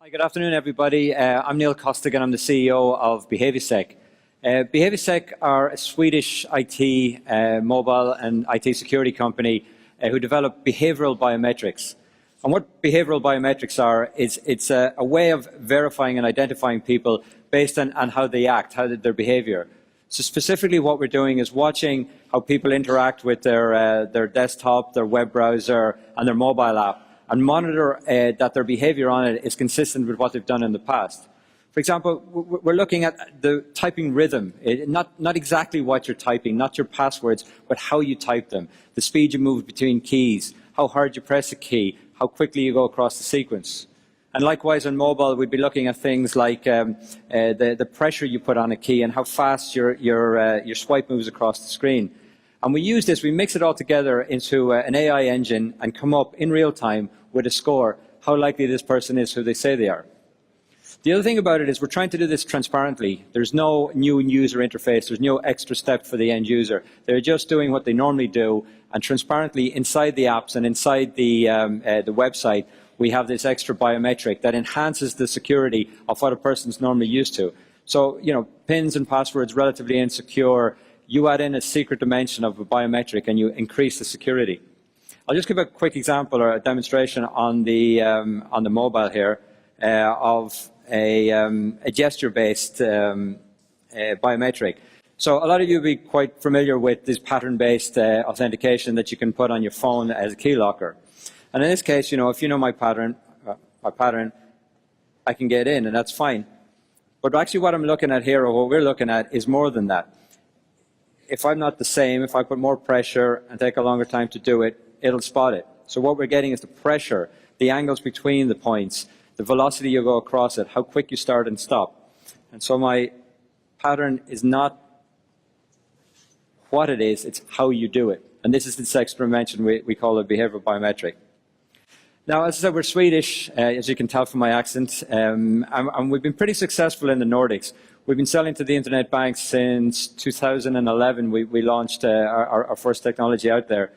Hi, good afternoon, everybody. I'm Neil Costigan. I'm the CEO of BehavioSec. BehavioSec are a Swedish IT, mobile and IT security company who develop behavioral biometrics. And what behavioral biometrics are is it's a way of verifying and identifying people based on how they act, their behavior. So specifically what we're doing is watching how people interact with their desktop, their web browser, and their mobile app, and monitor that their behavior on it is consistent with what they've done in the past. For example, we're looking at the typing rhythm, not exactly what you're typing, not your passwords, but how you type them, the speed you move between keys, how hard you press a key, how quickly you go across the sequence. And likewise on mobile, we'd be looking at things like the pressure you put on a key and how fast your swipe moves across the screen. And we use this, we mix it all together into an AI engine and come up in real time with a score, how likely this person is who they say they are. The other thing about it is we're trying to do this transparently. There's no new user interface, there's no extra step for the end user. They're just doing what they normally do, and transparently inside the apps and inside the website, we have this extra biometric that enhances the security of what a person's normally used to. So, PINs and passwords, relatively insecure. You add in a secret dimension of a biometric and you increase the security. I'll just give a quick example or a demonstration on the mobile here of a gesture-based biometric. So a lot of you will be quite familiar with this pattern-based authentication that you can put on your phone as a key locker. And in this case, if you know my pattern, I can get in, and that's fine. But actually what I'm looking at here, or what we're looking at, is more than that. If I'm not the same, if I put more pressure and take a longer time to do it, it'll spot it. So what we're getting is the pressure, the angles between the points, the velocity you go across it, how quick you start and stop. And so my pattern is not what it is, it's how you do it. And this is this extra dimension we call a behavioral biometric. Now, as I said, we're Swedish, as you can tell from my accent, and we've been pretty successful in the Nordics. We've been selling to the internet banks since 2011. We launched our first technology out there.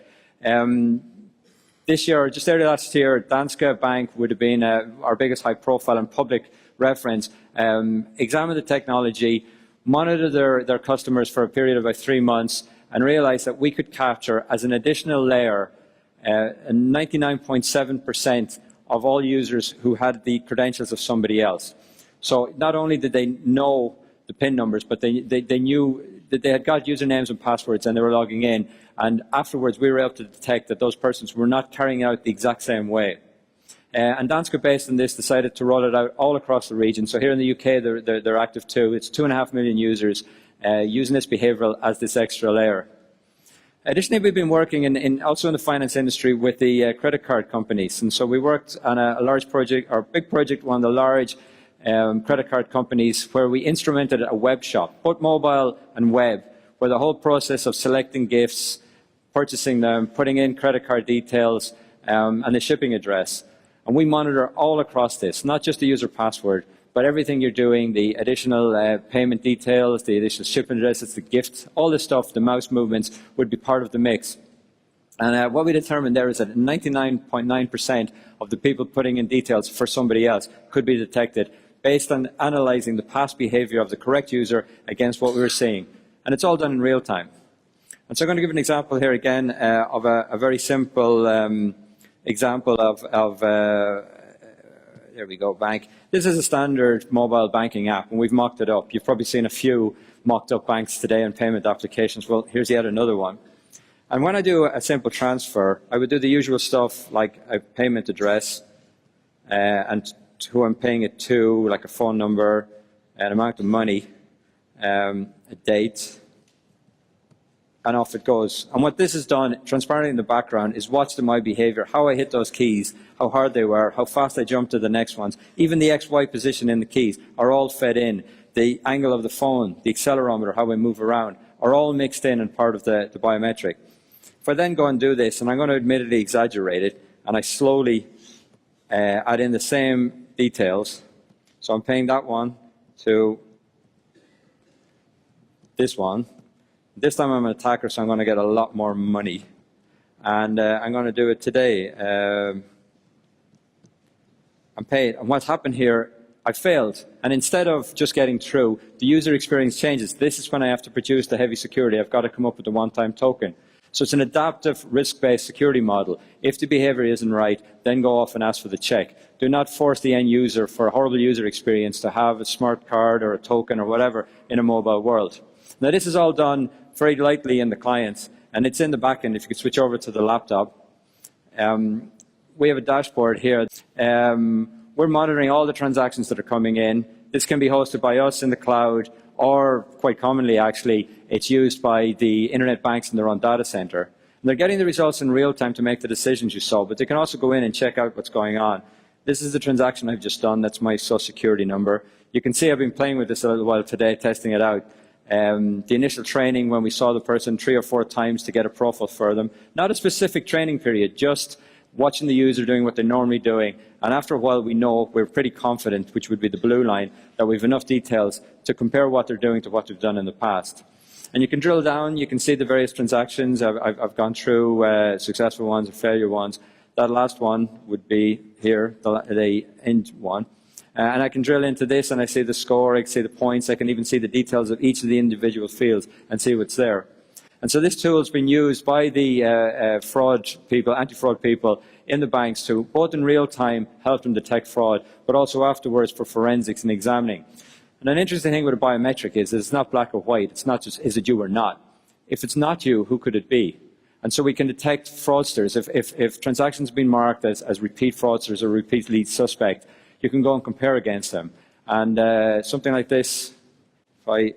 This year, just early last year, Danske Bank would have been our biggest high-profile and public reference. Examined the technology, monitored their customers for a period of about 3 months, and realized that we could capture, as an additional layer, 99.7% of all users who had the credentials of somebody else. So not only did they know the PIN numbers, but they knew that they had got usernames and passwords and they were logging in. And afterwards, we were able to detect that those persons were not carrying out the exact same way. And Danske, based on this, decided to roll it out all across the region. So here in the UK, they're active too. It's 2.5 million users using this behavioral as this extra layer. Additionally, we've been working also in the finance industry with the credit card companies. And so we worked on a large project, or big project, one of the large credit card companies, where we instrumented a web shop, both mobile and web, where the whole process of selecting gifts, purchasing them, putting in credit card details, and the shipping address. And we monitor all across this, not just the user password, but everything you're doing, the additional payment details, the additional shipping addresses, the gifts, all this stuff, the mouse movements would be part of the mix. And what we determined there is that 99.9% of the people putting in details for somebody else could be detected based on analyzing the past behavior of the correct user against what we were seeing. And it's all done in real time. And so I'm going to give an example here again of a very simple example of there we go, bank. This is a standard mobile banking app, and we've mocked it up. You've probably seen a few mocked up banks today and payment applications. Well, here's yet another one. And when I do a simple transfer, I would do the usual stuff like a payment address and who I'm paying it to, like a phone number, an amount of money, a date, and off it goes. And what this has done, transparently in the background, is watch my behavior, how I hit those keys, how hard they were, how fast I jumped to the next ones. Even the XY position in the keys are all fed in. The angle of the phone, the accelerometer, how I move around, are all mixed in and part of the biometric. If I then go and do this, and I'm going to admittedly exaggerate it, and I slowly add in the same details. So I'm paying that one to this one. This time I'm an attacker, so I'm going to get a lot more money. And I'm going to do it today. and paid. And what's happened here, I failed. And instead of just getting through, the user experience changes. This is when I have to produce the heavy security. I've got to come up with a one-time token. So it's an adaptive, risk-based security model. If the behavior isn't right, then go off and ask for the check. Do not force the end user for a horrible user experience to have a smart card or a token or whatever in a mobile world. Now, this is all done very lightly in the clients, and it's in the back end. If you could switch over to the laptop. We have a dashboard here. We're monitoring all the transactions that are coming in. This can be hosted by us in the cloud, or quite commonly, actually, it's used by the internet banks in their own data center. And they're getting the results in real time to make the decisions you saw, but they can also go in and check out what's going on. This is the transaction I've just done. That's my social security number. You can see I've been playing with this a little while today, testing it out. The initial training when we saw the person 3 or 4 times to get a profile for them. Not a specific training period, just watching the user doing what they're normally doing. And after a while, we're pretty confident, which would be the blue line, that we have enough details to compare what they're doing to what they've done in the past. And you can drill down, you can see the various transactions. I've gone through successful ones and failure ones. That last one would be here, the end one. And I can drill into this and I see the score, I can see the points, I can even see the details of each of the individual fields and see what's there. And so this tool has been used by the fraud people, anti-fraud people in the banks to both in real time help them detect fraud, but also afterwards for forensics and examining. And an interesting thing with a biometric is that it's not black or white. It's not just is it you or not. If it's not you, who could it be? And so we can detect fraudsters. If transactions have been marked as repeat fraudsters or repeat lead suspect, you can go and compare against them. And something like this, if I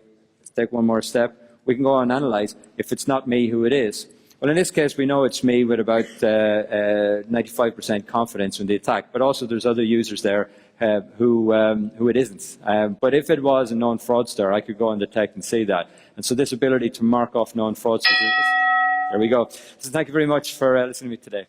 take one more step, we can go and analyze if it's not me, who it is. Well, in this case, we know it's me with about 95% confidence in the attack, but also there's other users there who it isn't. But if it was a known fraudster, I could go and detect and see that. And so this ability to mark off known fraudsters, there we go. So thank you very much for listening to me today.